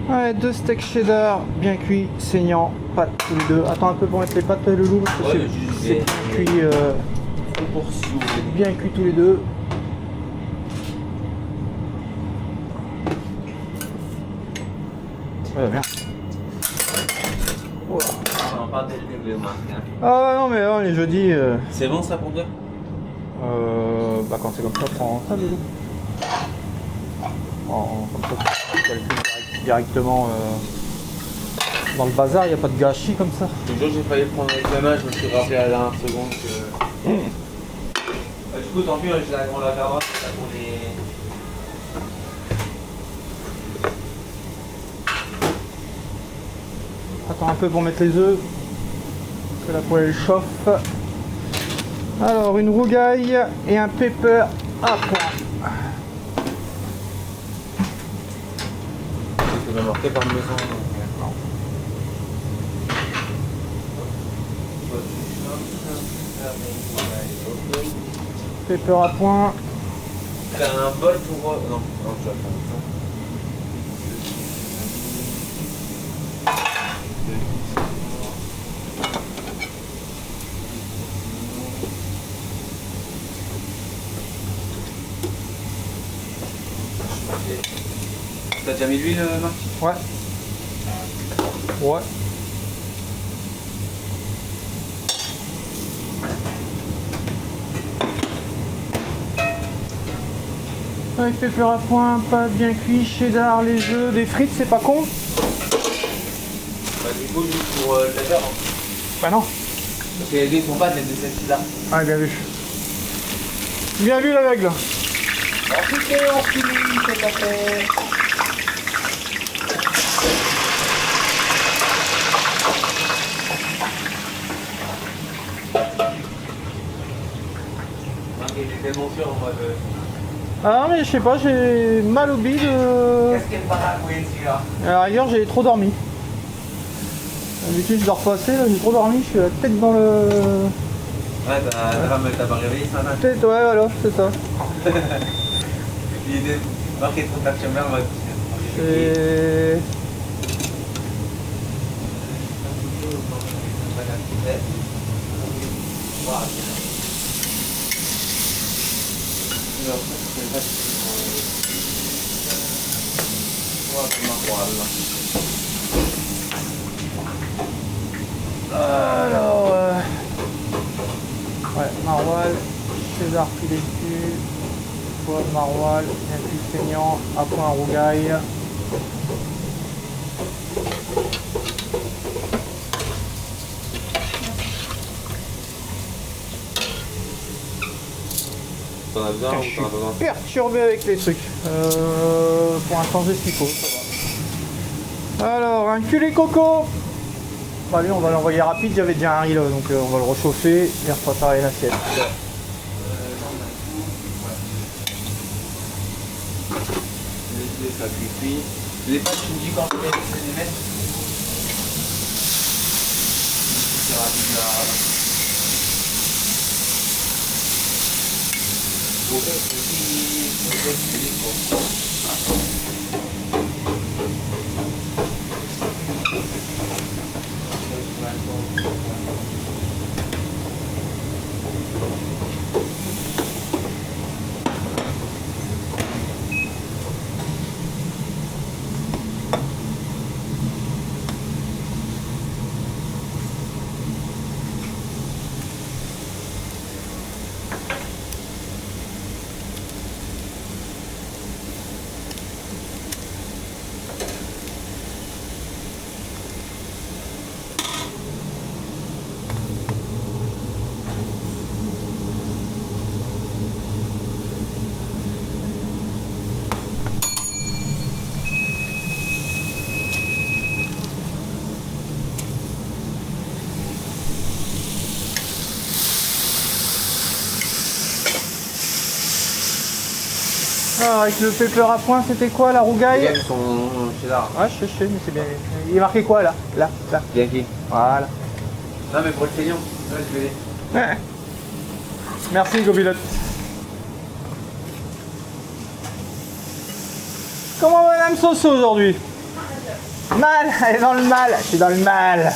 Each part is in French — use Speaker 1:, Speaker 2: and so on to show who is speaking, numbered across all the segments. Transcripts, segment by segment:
Speaker 1: Ouais, 2 steaks cheddar, bien cuits, saignants, pâtes tous les deux. Attends un peu pour mettre les pâtes le loup, parce que c'est bien cuit, bien cuit tous les deux. Ouais, bien. Voilà. Ah non mais non, les jeudis...
Speaker 2: C'est bon ça pour deux?
Speaker 1: Bah quand c'est comme ça, prends ça le loup. Comme ça, tu calcules directement dans le bazar, il n'y a pas de gâchis comme ça.
Speaker 2: Le jour j'ai failli prendre avec la main, je me suis rappelé à la dernière seconde que... du coup tant pis, on la gardera, c'est ça pour les...
Speaker 1: Attends un peu pour mettre les œufs, parce que la poêle chauffe. Alors une rougaille et un pepper à point.
Speaker 2: C'est bien marqué par maison. Non.
Speaker 1: Pepper à point.
Speaker 2: T'as un bol pour... Non, non, tu vas faire ça. T'as déjà mis l'huile, Marc?
Speaker 1: Ouais. Ouais. Avec pepper à point, pâte bien cuit, cheddar, les œufs, des frites, c'est pas con?
Speaker 2: Bah du coup, juste pour le pepper. Hein.
Speaker 1: Bah non.
Speaker 2: Parce que les deux sont pas des celles-ci là.
Speaker 1: Ah bien vu. Bien vu la règle.
Speaker 2: On finit, c'est pas fait. Il était tellement sûr en mode...
Speaker 1: Ah mais je sais pas, j'ai mal au bide.
Speaker 2: Qu'est-ce qu'elle paragouine celui-là?
Speaker 1: À la rigueur j'ai trop dormi. D'habitude je dors pas assez, là j'ai trop dormi, je suis la tête dans le...
Speaker 2: Ouais, ta femme elle t'a pas réveillé ce matin?
Speaker 1: Tête, ouais voilà, c'est ça.
Speaker 2: L'idée, Marc est trop tard chez moi, on va
Speaker 1: Et... Alors... Ouais, maroilles, cheddar filet dessus, poivre maroilles, bien cuit saignant, à point rougaille.
Speaker 2: T'en as besoin ou
Speaker 1: Je
Speaker 2: t'en as besoin?
Speaker 1: suis perturbé avec les trucs. Pour l'instant j'ai ce qu'il faut, ça va. Alors, un culé coco. Bah allez, on va l'envoyer rapide, j'avais déjà un riz là, donc on va le réchauffer et préparer l'assiette.
Speaker 2: Ça cuit. Les pâtes, tu me dis quand tu les mettre? C'est rapide à...
Speaker 1: Alors, avec le pepper à point, c'était quoi la rougaille?
Speaker 2: Les gars, ils sont cheddar.
Speaker 1: Ouais, je sais, mais c'est bien. Il est marqué quoi là? Là.
Speaker 2: Bien qui?
Speaker 1: Voilà.
Speaker 2: Non mais pour le saignant, là je vais les...
Speaker 1: Merci Gobilotte. Comment Madame Soso aujourd'hui? Mal, elle est dans le mal, je suis dans le mal.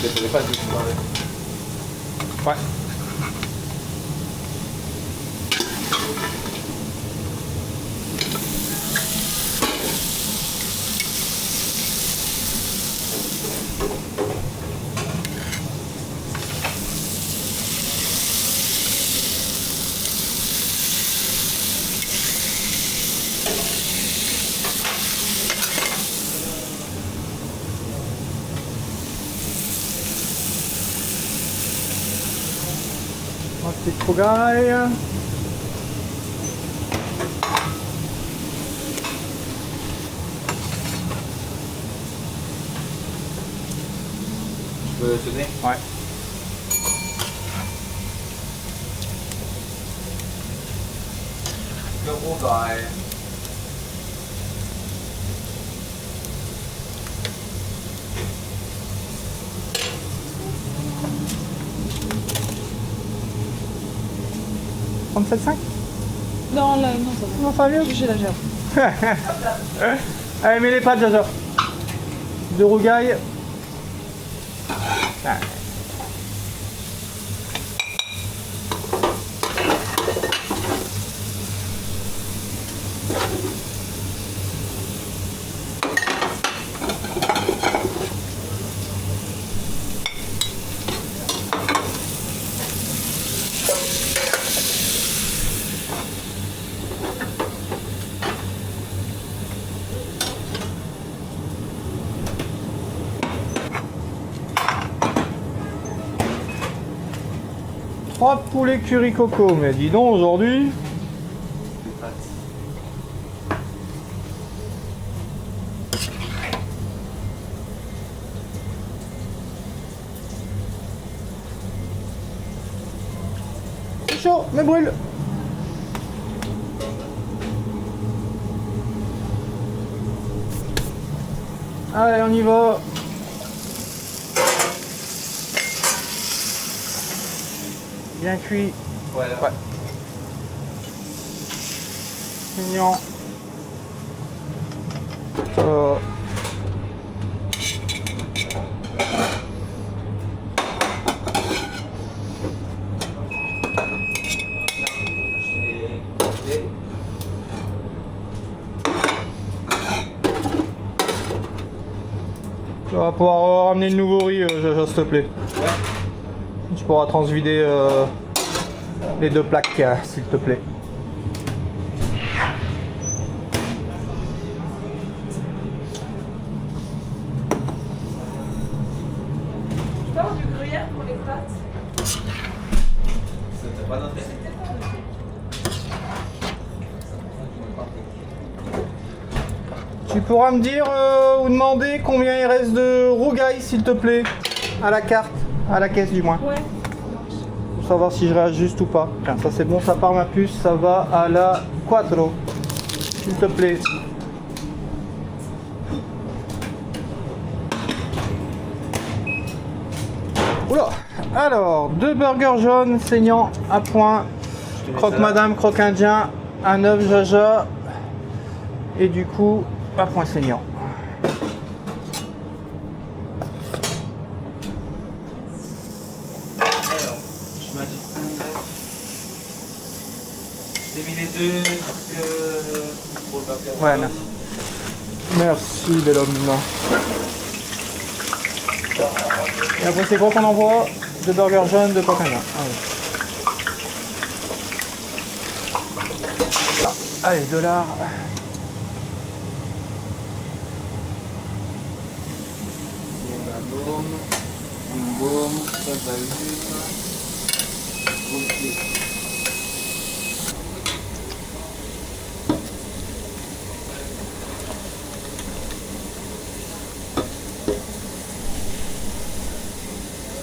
Speaker 2: Je pas du tout parler.
Speaker 1: Ouais. Un petit trougaille.
Speaker 2: Je peux sonner?
Speaker 1: Ouais.
Speaker 2: Le rougail.
Speaker 3: Non, là, non, ça va.
Speaker 1: Non, ça va mieux.
Speaker 3: J'ai la gerbe.
Speaker 1: Allez, mets les pâtes, Jaja. De rougail. Ah. Trois poulets curry coco, mais dis donc aujourd'hui.
Speaker 2: Les pâtes.
Speaker 1: C'est chaud, mais brûle. Allez, on y va. Bien cuit.
Speaker 2: Voilà.
Speaker 1: Ouais. Mignon. Ça va. Tu vas pouvoir ramener le nouveau riz, Jaja, s'il te plaît.
Speaker 2: Ouais.
Speaker 1: Tu pourras transvider les deux plaques, s'il te plaît.
Speaker 3: Tu peux avoir du gruyère pour les pâtes?
Speaker 2: C'était pas noté.
Speaker 1: Tu pourras me dire ou demander combien il reste de rougail, s'il te plaît, à la carte, à la caisse du moins.
Speaker 3: Ouais.
Speaker 1: Pour savoir si je réajuste ou pas. Tiens, ça c'est bon, ça part ma puce, ça va à la quattro, s'il te plaît. Oula. Alors, 2 burgers jaunes saignants à point, croque madame, croque indien, à 9 Jaja, et du coup, à point saignant.
Speaker 2: Alors, je m'as dit j'ai mis les deux pour le papier.
Speaker 1: Ouais, merci. Merci, bel homme. Et après, c'est quoi qu'on envoie? 2 burgers jaunes, 2 coquins. Allez, $.
Speaker 2: Boum, boum, boum, ça s'allume. Ok.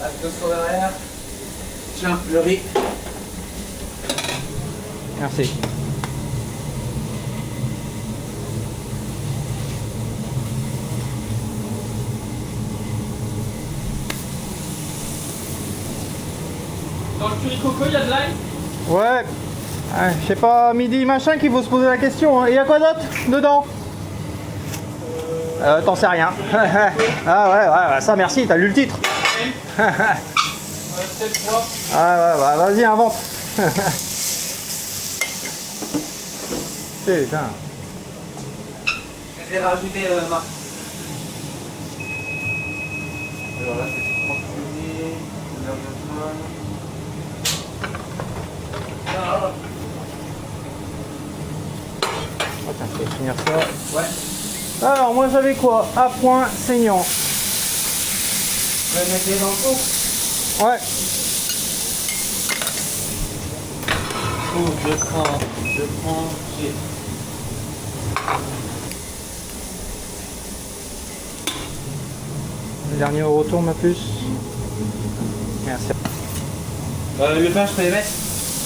Speaker 2: Attention derrière. Tiens, le riz.
Speaker 1: Merci.
Speaker 4: curry coco, il y a de l'ail?
Speaker 1: Ouais. Je sais pas, midi machin qu'il faut se poser la question. Hein. Et y a quoi d'autre dedans? T'en sais rien. Ah ouais, ça merci, t'as lu le titre. Ouais, vas-y, invente. Putain.
Speaker 2: Je vais rajouter Marc. Alors là, c'est 30 minutes.
Speaker 1: Attends, je vais finir ça.
Speaker 2: Ouais.
Speaker 1: Alors, moi j'avais quoi? À point saignant.
Speaker 2: Je vais mettre dans le pot.
Speaker 1: Ouais.
Speaker 2: Oh, je prends.
Speaker 1: Le dernier au retour, ma puce. Merci.
Speaker 2: Le pain, je peux les mettre?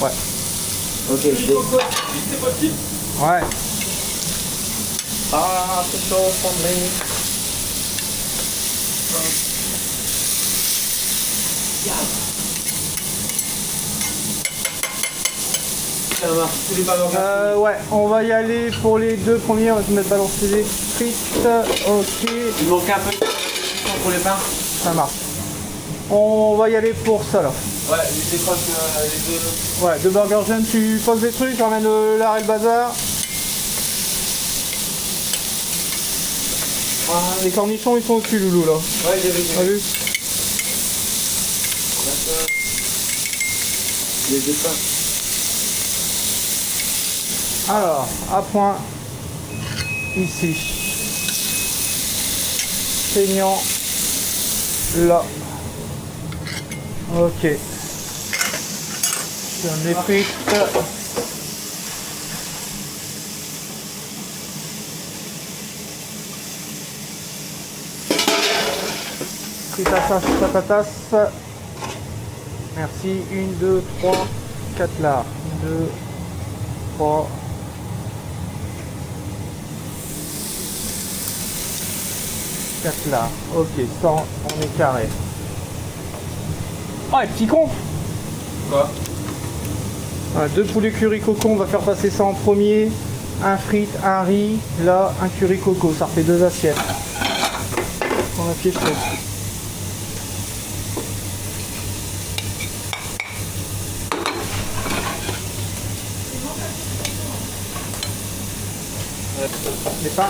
Speaker 1: Ouais.
Speaker 2: Ok, je
Speaker 4: Coco, c'est possible?
Speaker 1: Ouais.
Speaker 2: Ah, c'est chaud, semblé.
Speaker 1: Ouais, on va y aller pour les deux premiers. On va se mettre balancer les frites. Ok.
Speaker 2: Il manque un peu de pour les pains.
Speaker 1: Ça marche. On va y aller pour ça là.
Speaker 2: Ouais, je décroche les deux.
Speaker 1: Ouais, deux burgers jeunes, tu poses des trucs, je ramène l'art et le bazar. Les cornichons ils sont au-dessus, Loulou là.
Speaker 2: Ouais, j'avais
Speaker 1: T'as vu?
Speaker 2: Les deux pains.
Speaker 1: Alors, à point, ici. Saignant, là. Ok. Je donne les frites. Fritassage patatas. Merci. 1, 2, 3, 4 là. 1, 2, 3. 4 là. Ok, 100, on est carré. Ah, et petit con.
Speaker 2: Quoi?
Speaker 1: Deux poulets curry coco, on va faire passer ça en premier. Un frite, un riz, là, un curry coco. Ça refait deux assiettes. On a pied chaud. Les pains.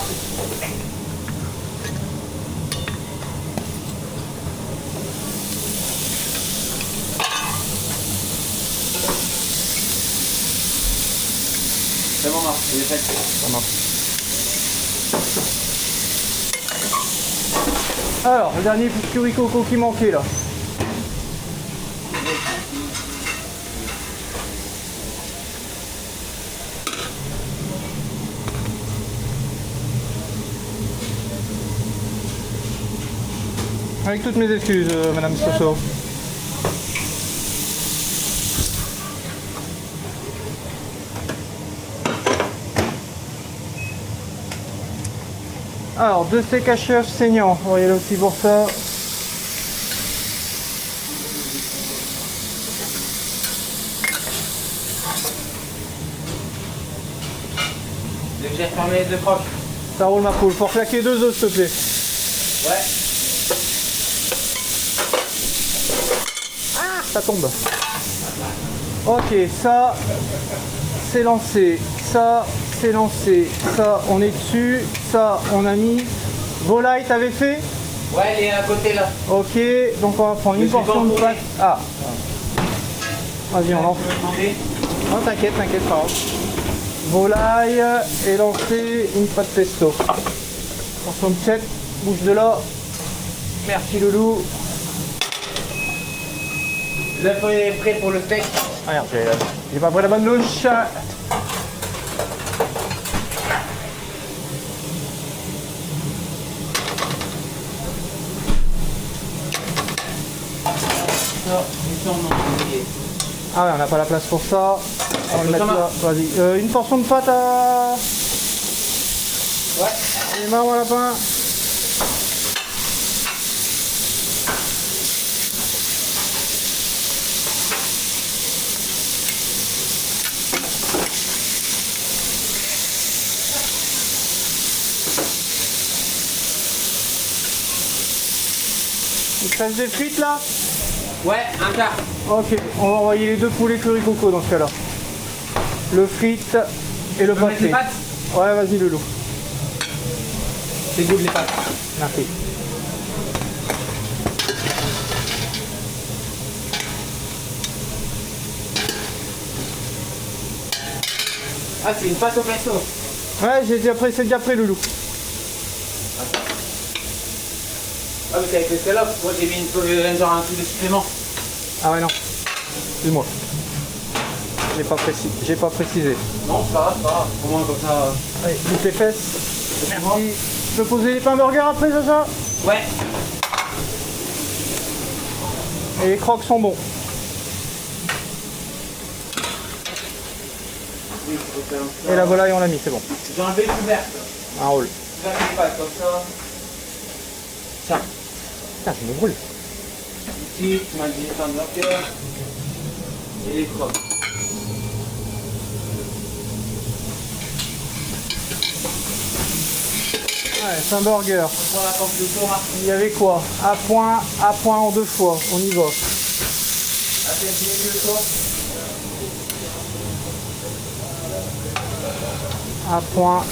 Speaker 2: C'est bon, Marc, il est fait.
Speaker 1: Ça marche. Alors, le dernier curry coco qui manquait là. Avec toutes mes excuses, Madame Soso. Alors, deux steaks hachés saignants, on va y aller aussi pour ça.
Speaker 2: J'ai refermé les deux crocs.
Speaker 1: Ça roule ma poule, faut claquer deux œufs s'il te plaît.
Speaker 2: Ouais.
Speaker 1: Ah, ça tombe. Ok, ça, c'est lancé. Ça, c'est lancé. Ça, on est dessus. Ça, on a mis. Volaille, t'avais fait?
Speaker 2: Ouais, il est à côté là.
Speaker 1: Ok, donc on va prendre une portion de pâte. Ah. Vas-y, on lance.
Speaker 2: Tu veux demander?
Speaker 1: Non, t'inquiète, pas grave. Volaille et lancer une pâte pesto. Portion de 7, bouge de là. Merci Loulou.
Speaker 2: L'œuf est prêt pour le steak.
Speaker 1: Ah merde, j'ai pas pris la bonne louche. Ah ouais, on n'a pas la place pour ça. On va le mettre là. Vas-y. Une portion de pâte à...
Speaker 2: Ouais.
Speaker 1: Les mains au lapin. Il te reste des frites là?
Speaker 2: Ouais, un quart.
Speaker 1: Ok, on va envoyer les deux poulets curry coco dans ce cas-là. Le frite et le
Speaker 2: Tu peux mettre les
Speaker 1: pâté.
Speaker 2: pâtes?
Speaker 1: Ouais, vas-y Loulou.
Speaker 2: C'est good les pâtes.
Speaker 1: Merci.
Speaker 2: Ah, c'est une pâte au pesto.
Speaker 1: Ouais, c'est déjà prêt Loulou.
Speaker 2: Ah, mais c'est avec les scallops. Moi, j'ai mis genre un truc de supplément.
Speaker 1: Ah ouais non. Excuse-moi. J'ai pas précisé.
Speaker 2: Non, c'est pas grave, c'est pas grave. Au moins, comme ça.
Speaker 1: Allez, bouge tes fesses. Merci. Je peux poser les pains burgers après Sacha?
Speaker 2: Ouais.
Speaker 1: Et les crocs sont bons.
Speaker 2: Oui, faut faire un peu.
Speaker 1: Et la volaille on l'a mis, c'est bon.
Speaker 2: J'ai enlevé le couvercle.
Speaker 1: Un rôle.
Speaker 2: Je vais faire les pâtes comme ça. Tiens.
Speaker 1: Putain, je me brûle.
Speaker 2: Ici, tu m'as dit pain burger. Et les crocs.
Speaker 1: Ouais, c'est un burger.
Speaker 2: On prend la porte de tour, Marc.
Speaker 1: Il y avait quoi? À point en 2 fois. On y va.
Speaker 2: Attends, j'ai le tour.
Speaker 1: À point.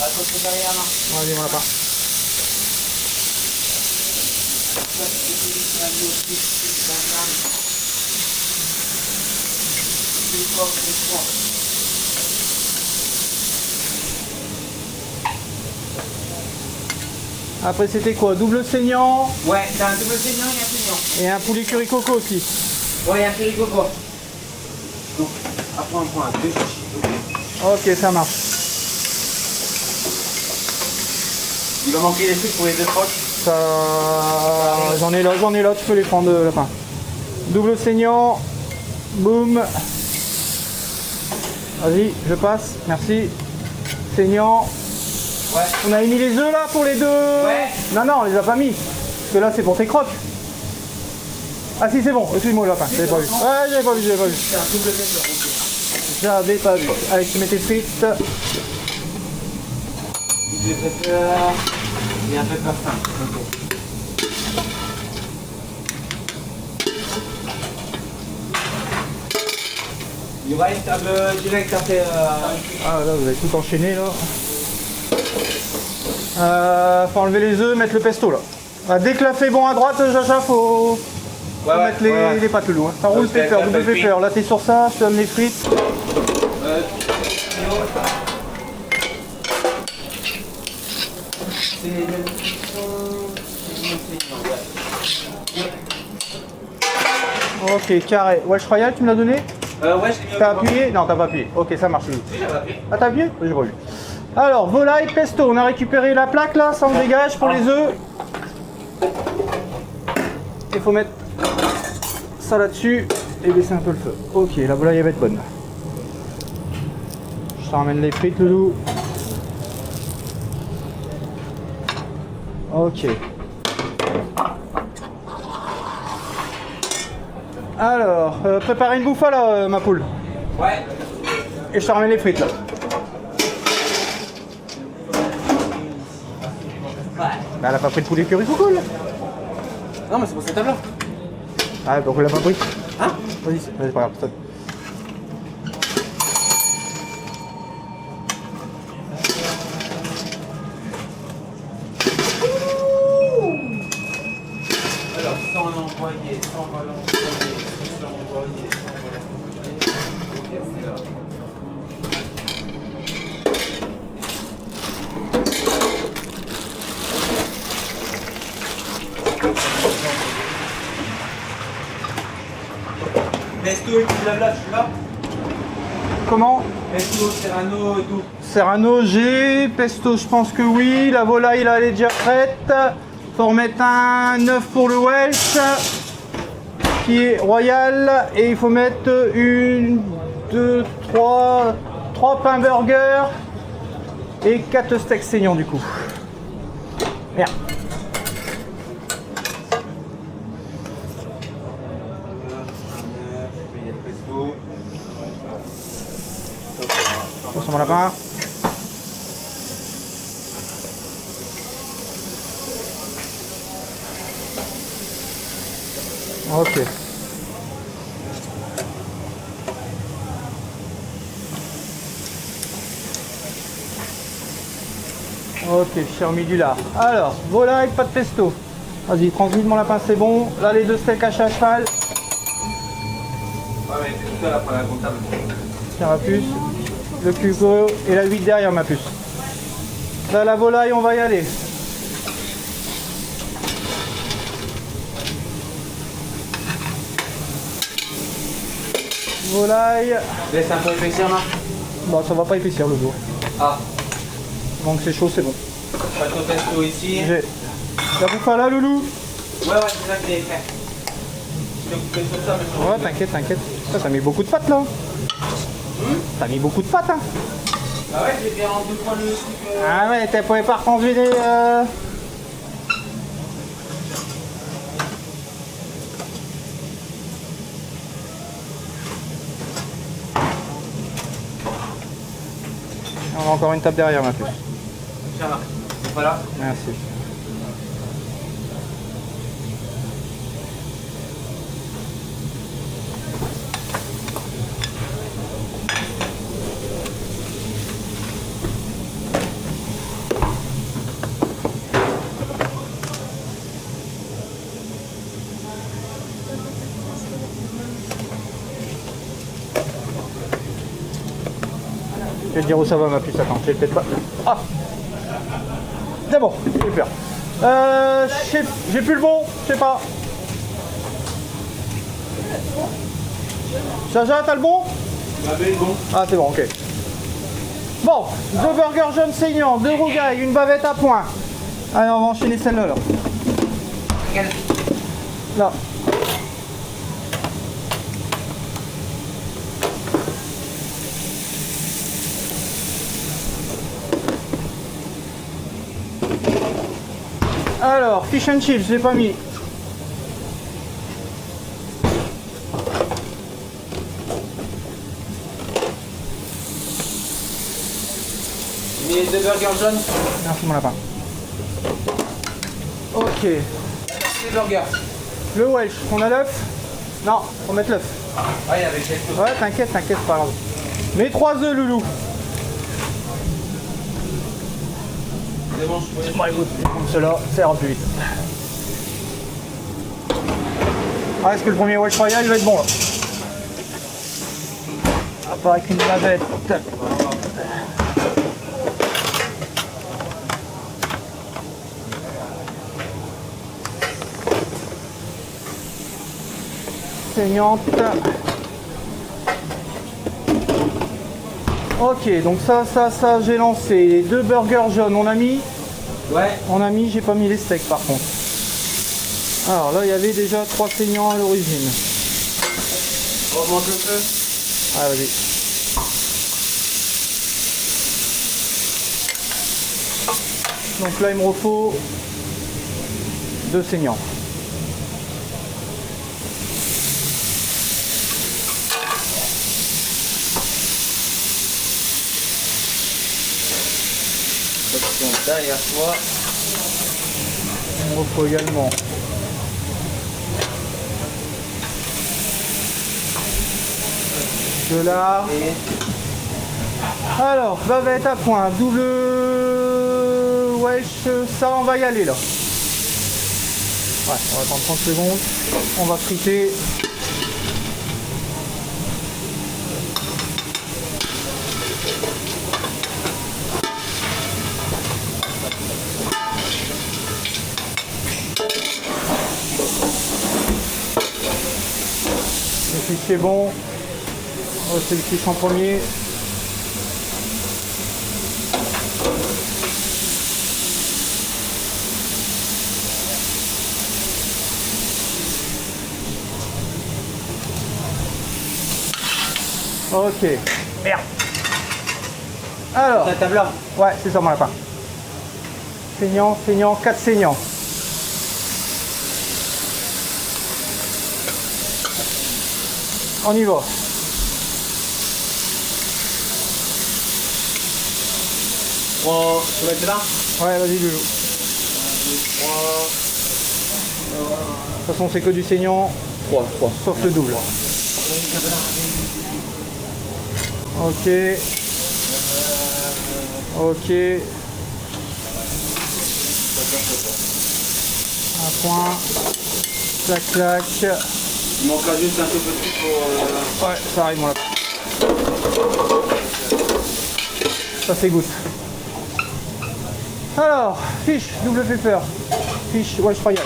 Speaker 2: Attends, c'est derrière, Marc.
Speaker 1: Vas-y, mon lapin. Après, c'était quoi? Double saignant
Speaker 2: Ouais, t'as un double saignant et un saignant.
Speaker 1: et un poulet curry coco aussi.
Speaker 2: Ouais, un curry coco. Donc, après on prend un 2 chichis.
Speaker 1: Ok, ça marche.
Speaker 2: Il va manquer des trucs pour les deux crocs.
Speaker 1: Ça... J'en ai là, tu peux les prendre, lapin. Double saignant. Boum. Vas-y, je passe. Merci. Saignant.
Speaker 2: Ouais.
Speaker 1: On avait mis les œufs là pour les deux.
Speaker 2: Ouais.
Speaker 1: Non, on les a pas mis. Parce que là, c'est pour tes crocs. Ah si, c'est bon. Excuse-moi, lapin. J'avais pas vu. Ouais, j'avais pas vu.
Speaker 2: C'est un double pepper.
Speaker 1: J'avais pas vu. Allez, tu mets tes frites.
Speaker 2: Double pepper. Et un pepper fin. Il va être table direct après.
Speaker 1: Ah là, vous avez tout enchaîné là. Faut enlever les œufs, mettre le pesto là. Ah, dès que la fait bon à droite, Jaja, faut mettre les pâtes le loup. Hein. Ça roule
Speaker 2: Parce qu'avec
Speaker 1: pepper,
Speaker 2: la
Speaker 1: double
Speaker 2: pâte
Speaker 1: pepper. Là t'es sur ça, je te donne les frites.
Speaker 2: C'est
Speaker 1: Ok, carré. Welsh Royal, tu me l'as donné?
Speaker 2: ouais, je l'ai mis au
Speaker 1: T'as
Speaker 2: courant.
Speaker 1: appuyé? Non, t'as pas appuyé. Ok, ça marche.
Speaker 2: Si, j'avais appris.
Speaker 1: Ah, t'as appuyé? J'ai pas vu. Alors, volaille, pesto. On a récupéré la plaque là, ça on dégage pour les œufs. Il faut mettre ça là-dessus et baisser un peu le feu. Ok, la volaille elle va être bonne. Je te ramène les frites, loulou. Ok. Alors, préparez une bouffe là, ma poule.
Speaker 2: Ouais.
Speaker 1: Et je te ramène les frites là.
Speaker 2: Ouais.
Speaker 1: Bah, elle a pas pris le poulet curry coco là.
Speaker 2: Non, mais c'est pour cette table-là.
Speaker 1: Ah, donc elle l'a pas pris.
Speaker 2: Hein?
Speaker 1: Vas-y, c'est pas grave, stop.
Speaker 2: Alors, sans l'envoyer, sans l'envoyer, sans l'envoyer, sans l'envoyer. Ok, c'est là. Pesto et tout blabla, tu l'as?
Speaker 1: Comment?
Speaker 2: Pesto, serrano et tout.
Speaker 1: Serrano, j'ai. Pesto, je pense que oui. La volaille, là, elle est déjà prête. Faut remettre un 9 pour le Welsh, qui est royal. Et il faut mettre 1, 2, 3 pains burger et 4 steaks saignants du coup. Merde. Attention mon lapin. Ok. Ok, j'ai remis du lard. Alors, volaille, pas de pesto. Vas-y, transmite mon lapin, c'est bon. Là, les 2 steaks hachés à cheval.
Speaker 2: Ouais, mais c'est tout seul après la comptable.
Speaker 1: Tiens, ma puce. Le cucureo et la 8 derrière, ma puce. Là, la volaille, on va y aller. Volaille.
Speaker 2: Laisse un peu épaissir, Marc.
Speaker 1: Bon, ça va pas épaissir le dos.
Speaker 2: Ah,
Speaker 1: Donc c'est chaud, c'est bon.
Speaker 2: pas de pesto ici.
Speaker 1: J'ai la bouffe là, loulou.
Speaker 2: Ouais, c'est ça que j'ai fait. Je te coupe sur ça, mais
Speaker 1: Ouais, t'inquiète, t'inquiète. Ça, t'as mis beaucoup de pâtes là. T'as mis beaucoup de pâtes, hein.
Speaker 2: Ah ouais, j'ai fait en 2-3 minutes.
Speaker 1: Ah ouais, t'as pouvais pas reconduire On a encore une table derrière, ma puce.
Speaker 2: Tiens, Marc. Voilà.
Speaker 1: Merci. Je vais te dire où ça va, ma puce. Attends, j'ai peut-être pas. Ah! C'est bon, j'ai peur. J'ai plus le bon, je sais pas. Jaja, t'as le bon?
Speaker 2: Bon.
Speaker 1: Ah, c'est bon, ok. Bon, 2 burgers jaunes saignants, 2 rougailles, une bavette à point. Allez, on va enchaîner celle-là, là. Là. Alors, fish and chips, j'ai pas mis.
Speaker 2: J'ai mis les 2 burgers jaunes.
Speaker 1: Merci mon lapin. Ok.
Speaker 2: Les burgers.
Speaker 1: Le Welsh, on a l'œuf? Non, faut mettre l'œuf.
Speaker 2: Ah, il y avait quelque chose.
Speaker 1: Ouais, t'inquiète, t'inquiète, pas grave. Mets 3 œufs, loulou.
Speaker 2: C'est bon, je peux.
Speaker 1: Bon, écoute, comme cela, ça ira plus vite. Ah, est-ce que le premier Welsh Royal, il va être bon, là? À part avec une bavette. Saignante. Ok, donc ça, j'ai lancé. Les 2 burgers jaunes, on a mis.
Speaker 2: Ouais.
Speaker 1: J'ai pas mis les steaks par contre. Alors là, il y avait déjà 3 saignants à l'origine.
Speaker 2: On augmente le feu.
Speaker 1: Ah, vas-y. Donc là, il me faut 2 saignants.
Speaker 2: Derrière toi.
Speaker 1: Il me faut également de lard. Alors, bavette à point, double wesh, ça on va y aller là. Ouais, on va attendre 30 secondes. On va friter. Le fichier est bon. On va faire le fiche en premier. Ok. Merde. Alors.
Speaker 2: La table là.
Speaker 1: Ouais, c'est ça mon lapin. Saignant, 4 saignants. On y va.
Speaker 2: Tu vas être là.
Speaker 1: Ouais, vas-y, Loulou.
Speaker 2: 1, 2, 3.
Speaker 1: De toute façon, c'est que du saignant.
Speaker 2: 3.
Speaker 1: Sauf le double. Ok. Ok. Un point. Clac, clac.
Speaker 2: Il manquera juste un peu petit pour...
Speaker 1: Ouais, ça arrive, mon lapin. Ça s'égoutte. Alors, fiche, double pepper. Fiche Welsh Royal.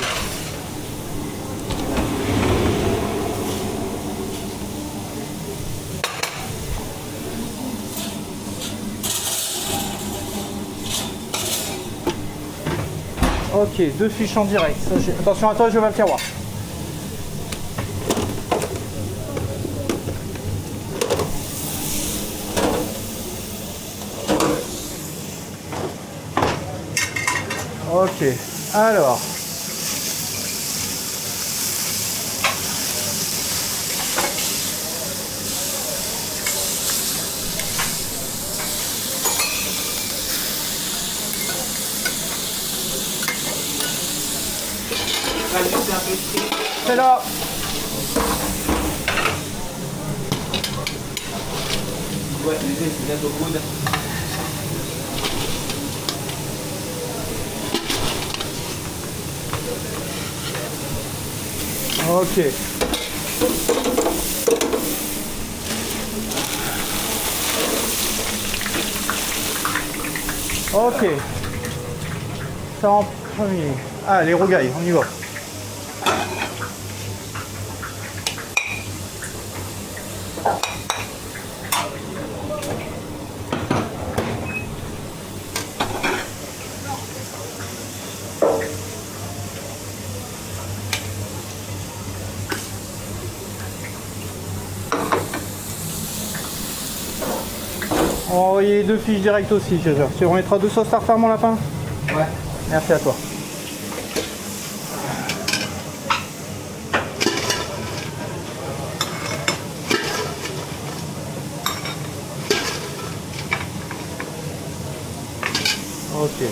Speaker 1: Ok, 2 fiches en direct. Ça, attention à toi, je vais le terroir. Ok, alors. C'est là.
Speaker 2: Ouais, c'est bientôt au coude.
Speaker 1: Ok. Ok. Ça en premier. Ah, les rougailles, on y va. On va envoyer 2 fiches directes aussi, Jaja. Tu remettras 2 sauces tartare, mon lapin?
Speaker 2: Ouais.
Speaker 1: Merci à toi. Ok.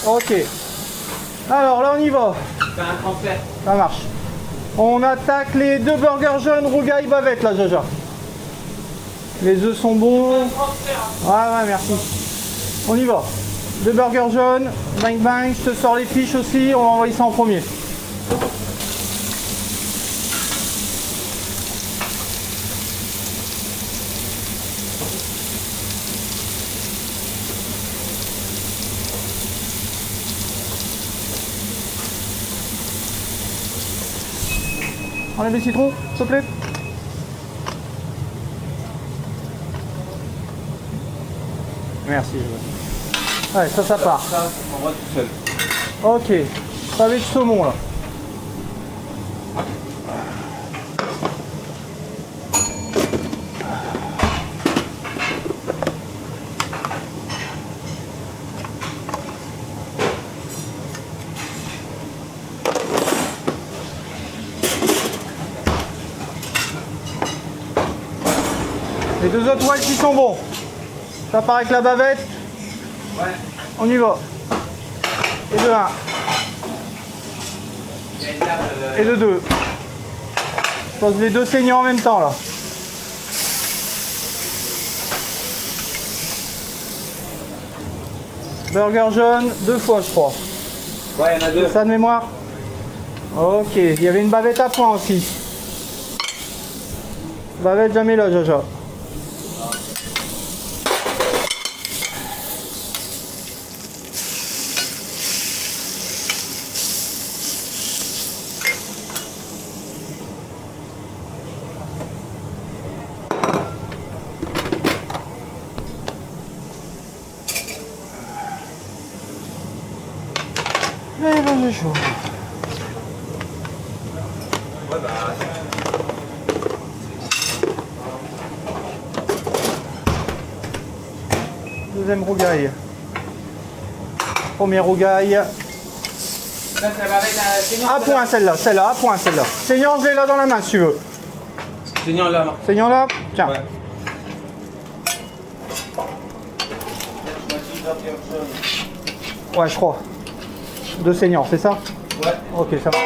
Speaker 1: Ok. Alors là on y va.
Speaker 2: Fais un transfert.
Speaker 1: Ça marche. On attaque les 2 burgers jaunes rougaille bavette là, Jaja. Les œufs sont bons. Ouais, merci. On y va. 2 burgers jaunes. Bang bang. Je te sors les fiches aussi. On va envoyer ça en premier. Enlève les citrons, s'il te plaît. Merci. Ouais, ça part.
Speaker 2: Ça, on va tout seul.
Speaker 1: Ok. Pavé de saumon là. Les 2 autres whites qui sont bons. Ça part avec la bavette.
Speaker 2: Ouais.
Speaker 1: On y va. Et de 1.
Speaker 2: Il y a une table,
Speaker 1: Et de 2. Je pose les 2 saignants en même temps là. Burger jaune, 2 fois je crois.
Speaker 2: Ouais, il y en a 2.
Speaker 1: Ça de mémoire. Ok, il y avait une bavette à point aussi. Bavette jamais là, Jaja. Eh ben j'ai chaud.
Speaker 2: Ouais, bah.
Speaker 1: Deuxième rougaille. Première rougaille.
Speaker 2: Ça va avec la saignant.
Speaker 1: À point celle-là, à point celle-là. Saignant, je l'ai là dans la main si tu veux.
Speaker 2: Saignant là, Marc.
Speaker 1: Saignant là, tiens.
Speaker 2: Ouais.
Speaker 1: Ouais, je crois. Deux saignants, c'est ça?
Speaker 2: Ouais.
Speaker 1: Ok, ça va.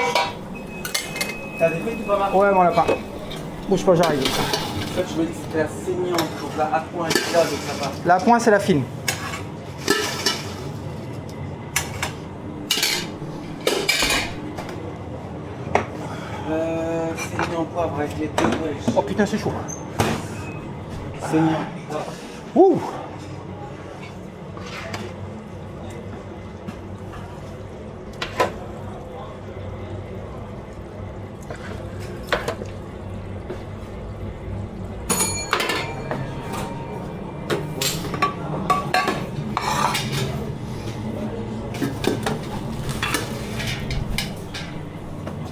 Speaker 2: T'as des frites ou pas, Marc?
Speaker 1: Ouais, mon lapin. Bouge pas, j'arrive.
Speaker 2: Toi, tu me dis que c'était la saignante. Donc là, à point, et là, donc ça passe.
Speaker 1: La point, c'est la fine.
Speaker 2: Saignant poivre avec les deux, ouais.
Speaker 1: Oh putain, c'est chaud.
Speaker 2: Saignant.
Speaker 1: Ouh.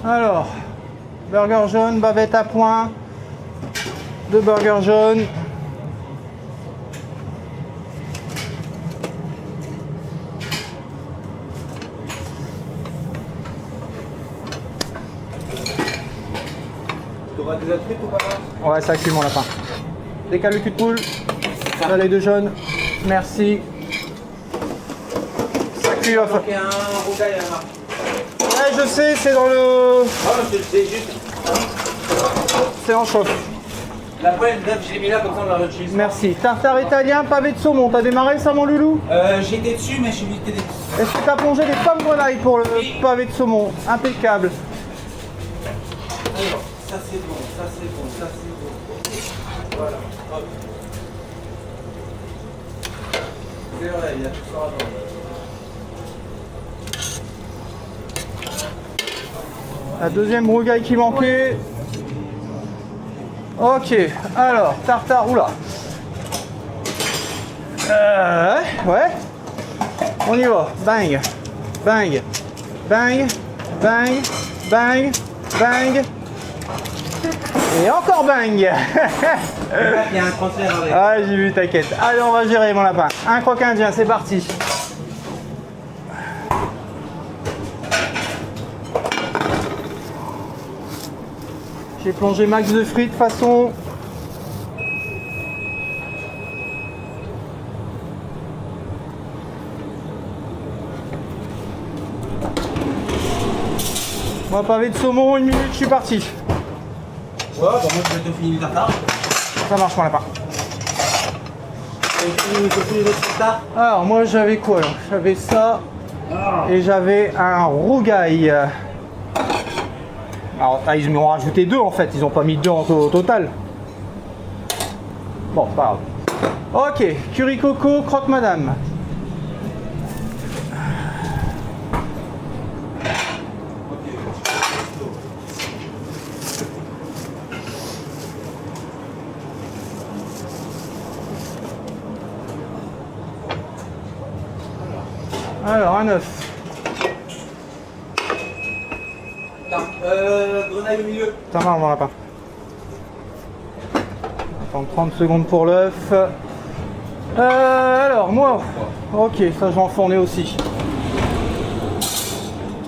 Speaker 1: Alors, burger jaune, bavette à point, deux burgers jaunes.
Speaker 2: T'auras des autres frites ou pas?
Speaker 1: Ouais, ça cuit mon lapin. Décale le cul de poule. Là, les deux jaunes. Merci. Ça cuit.
Speaker 2: Il manquait un rougail à Marc.
Speaker 1: Ouais, je sais, c'est dans le...
Speaker 2: Ah, je te sais juste.
Speaker 1: C'est en chauffe.
Speaker 2: La poêle d'œuf, je l'ai mis là comme ça on la réutilise.
Speaker 1: Merci. Tartare italien, pavé de saumon. T'as démarré ça, mon loulou?
Speaker 2: J'étais dessus, mais je suis vite dessus.
Speaker 1: Est-ce que t'as plongé des pommes grenailles pour le pavé de saumon? Impeccable.
Speaker 2: Alors, ça c'est bon, ça c'est bon, ça c'est bon. Voilà, hop. C'est vrai, il y a tout ça à attendre.
Speaker 1: La deuxième rougaille qui manquait. Ok, alors, tartare, oula. Ouais. On y va. Bang, bang, bang, bang, bang, bang. Et encore bang.
Speaker 2: Il y a un transfert avec.
Speaker 1: Ah, j'ai vu, t'inquiète. Allez, on va gérer, mon lapin. Un croque indien, c'est parti. J'ai plongé max de frites façon. Bon, pavé de saumon, 1 minute, je suis parti.
Speaker 2: Ouais, bah moi je vais te finir du tartare.
Speaker 1: Ça marche, mon lapin.
Speaker 2: Et tu finis les autres tartares.
Speaker 1: Alors, moi j'avais quoi là? J'avais ça et j'avais un rougail. Alors, ils m'ont rajouté 2 en fait, ils n'ont pas mis 2 au total. Bon, pas grave. Ok, curry coco, croque madame. Alors, un œuf.
Speaker 2: Grenaille au milieu.
Speaker 1: Ça va, on va pas. Attends 30 secondes pour l'œuf. Alors, moi. Ok, ça je vais enfourner aussi.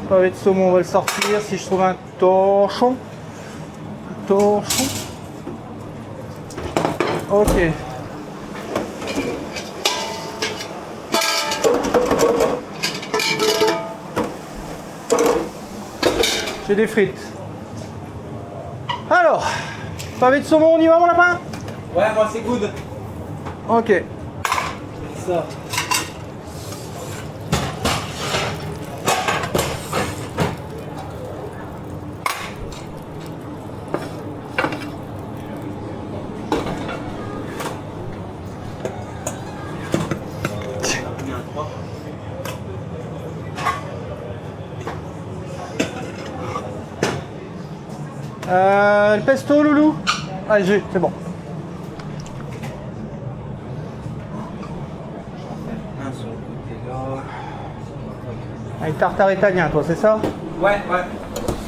Speaker 1: Pavé de saumon, on va le sortir. Si je trouve un torchon. Torchon. Ok. J'ai des frites. Alors, pavé de saumon, on y va mon lapin?
Speaker 2: Ouais, moi c'est good.
Speaker 1: Ok.
Speaker 2: Ça.
Speaker 1: Le pesto, loulou? Allez, c'est bon.
Speaker 2: Un sur le côté là.
Speaker 1: Un tartare italien, toi, c'est ça?
Speaker 2: Ouais.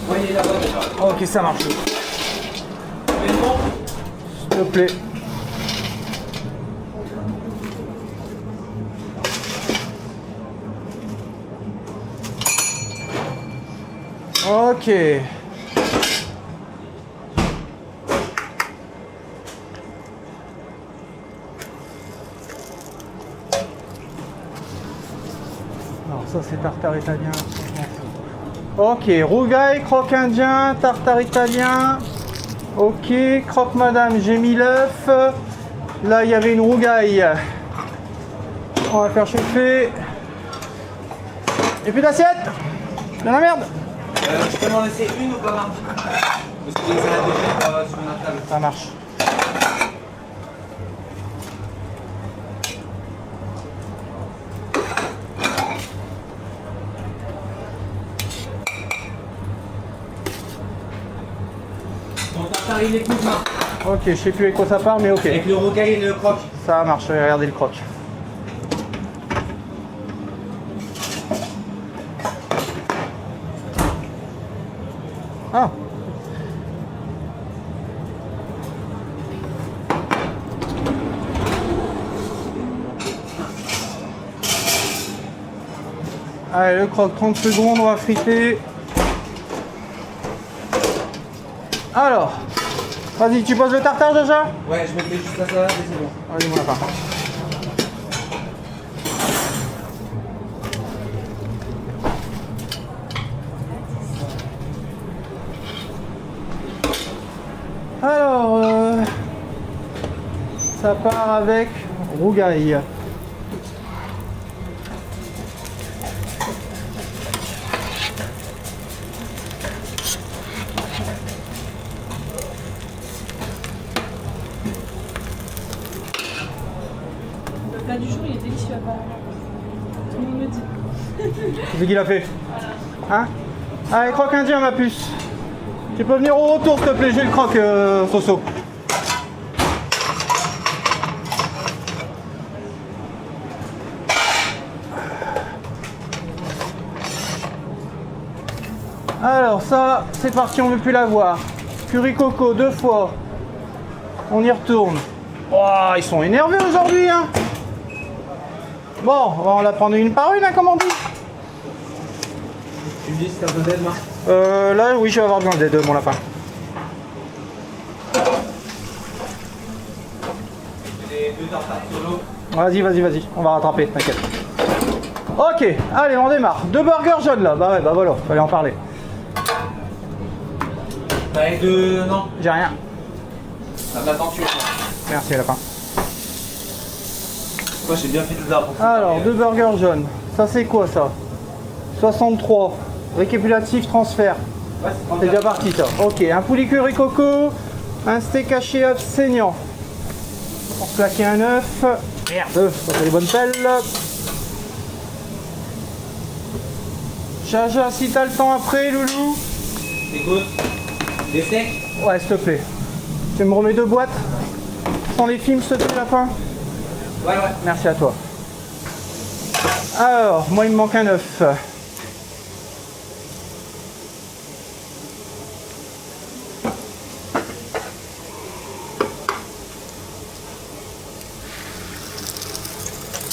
Speaker 2: Voyez là-bas déjà.
Speaker 1: Ok, ça marche.
Speaker 2: C'est bon.
Speaker 1: S'il te plaît. Ok. Alors ça c'est tartare italien. Ok, rougail, croque indien, tartare italien. Ok, croque madame, j'ai mis l'œuf. Là il y avait une rougaille. On va faire chauffer. Et puis d'assiette. Dans la merde.
Speaker 2: Je peux m'en laisser une ou pas, Marc? Parce que j'ai ça déjà sur ma table.
Speaker 1: Ça marche.
Speaker 2: Ton tartare il est cool, Marc.
Speaker 1: Ok, je sais plus avec quoi ça part, mais ok.
Speaker 2: Avec le rocaille et le croque.
Speaker 1: Ça marche, je vais regarder le croque. Ah. Allez, le croque, 30 secondes, on va friter. Alors, vas-y, tu poses le tartare déjà?
Speaker 2: Ouais, je mettais juste la salade et c'est bon.
Speaker 1: Allez, mon lapin. Alors, ça part avec rougail.
Speaker 3: Le plat du jour, il est délicieux apparemment. Tout le monde me dit.
Speaker 1: C'est qui l'a fait? Hein? Allez, croque indien, ma puce. Tu peux venir au retour, s'il te plaît, j'ai le croque, Soso. Alors ça, c'est parti, on ne veut plus la voir. Curry coco, 2 fois. On y retourne. Oh, ils sont énervés aujourd'hui, hein. Bon, on va en la prendre une par une, hein, comme on dit.
Speaker 2: Tu me dis si t'as besoin d'aide, Marc?
Speaker 1: Là, oui, je vais avoir besoin d'aide, mon lapin.
Speaker 2: J'ai 2 tartares solo.
Speaker 1: Vas-y, vas-y, vas-y, on va rattraper, t'inquiète. Ok, allez, on démarre. 2 burgers jaunes là, bah ouais, bah voilà, fallait en parler.
Speaker 2: Avec 2. Non,
Speaker 1: J'ai rien.
Speaker 2: ça m'attend tuer.
Speaker 1: Merci, lapin.
Speaker 2: Moi j'ai bien fait des arbres.
Speaker 1: Alors, 2 burgers jaunes. Ça, c'est quoi ça? 63. Récapitulatif, transfert.
Speaker 2: Ouais,
Speaker 1: C'est déjà parti ça. Ok, un poulet curry coco, un steak haché saignant. On se claquer un œuf. Merde, ça fait les bonnes pelles. Jaja, si t'as le temps après, loulou.
Speaker 2: Écoute, des steaks?
Speaker 1: Ouais, s'il te plaît. Tu me remets 2 boîtes sans les films, s'il te plaît, lapin?
Speaker 2: Ouais, ouais.
Speaker 1: Merci à toi. Alors, moi, il me manque un œuf.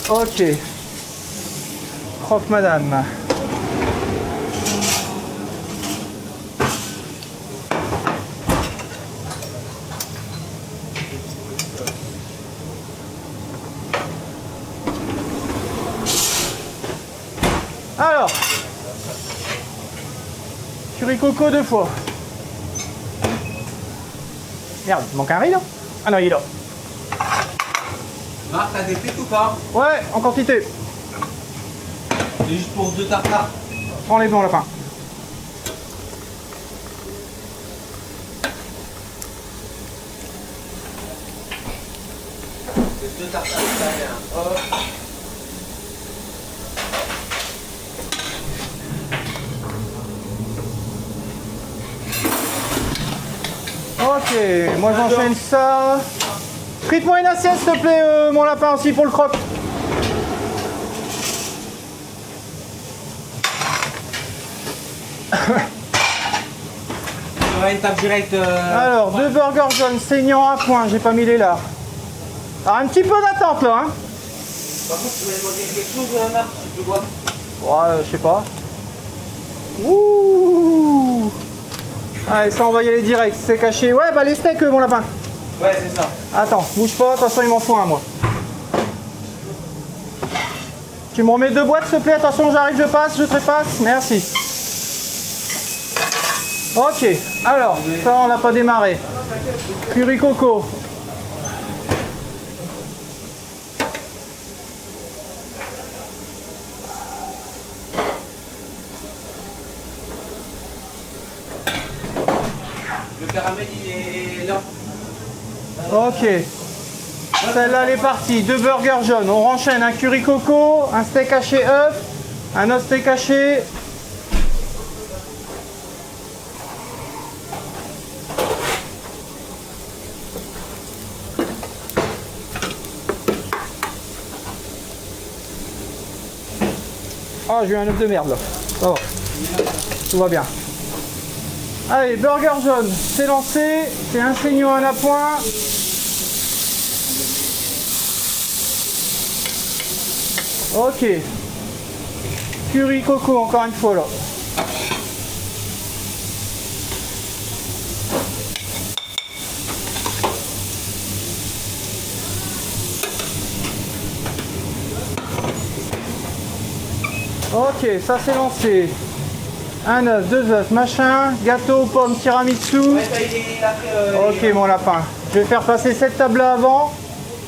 Speaker 1: Ok. Croque madame. Alors. Curry coco 2 fois. Merde, il manque un riz là? Ah non, il est là.
Speaker 2: Marc, t'as des frites ou pas?
Speaker 1: Ouais, en quantité.
Speaker 2: C'est juste pour 2 tartares.
Speaker 1: Prends les bons, lapin.
Speaker 2: C'est 2 tartares, ça vient. Hop.
Speaker 1: Ok, moi j'enchaîne ça. Frite-moi une assiette s'il te plaît, mon lapin aussi pour le croque.
Speaker 2: Il y aura une table directe.
Speaker 1: Alors, 2 burgers jaunes saignants à point, j'ai pas mis les là. Alors, un petit peu d'attente là, hein.
Speaker 2: Par contre, tu voulais demander quelque chose, Marc? Tu peux quoi?
Speaker 1: Ouais, je sais pas. Ouh. Allez, ça on va y aller direct, c'est caché. Ouais, bah les steaks, mon lapin.
Speaker 2: Ouais, c'est ça.
Speaker 1: Attends, bouge pas, de toute façon il m'en faut un moi. Tu me remets 2 boîtes s'il te plaît, attention j'arrive, je passe, je trépasse, merci. Ok, alors, ça on l'a pas démarré. Curry coco.
Speaker 2: Le caramel, il est là.
Speaker 1: Ok. Celle-là elle est partie. 2 burgers jaunes. On enchaîne un curry coco, un steak haché œuf, un autre steak haché. Ah, j'ai eu un œuf de merde là. Ça va. Tout va bien. Allez, burger jaune, c'est lancé. C'est un saignon, un appoint. Ok. Curry coco encore une fois là. Ok, ça c'est lancé. Un œuf, 2 œufs, machin, gâteau, pomme, tiramisu.
Speaker 2: Ouais, ça, il est après.
Speaker 1: Ok mon lapin. Je vais faire passer cette table là avant.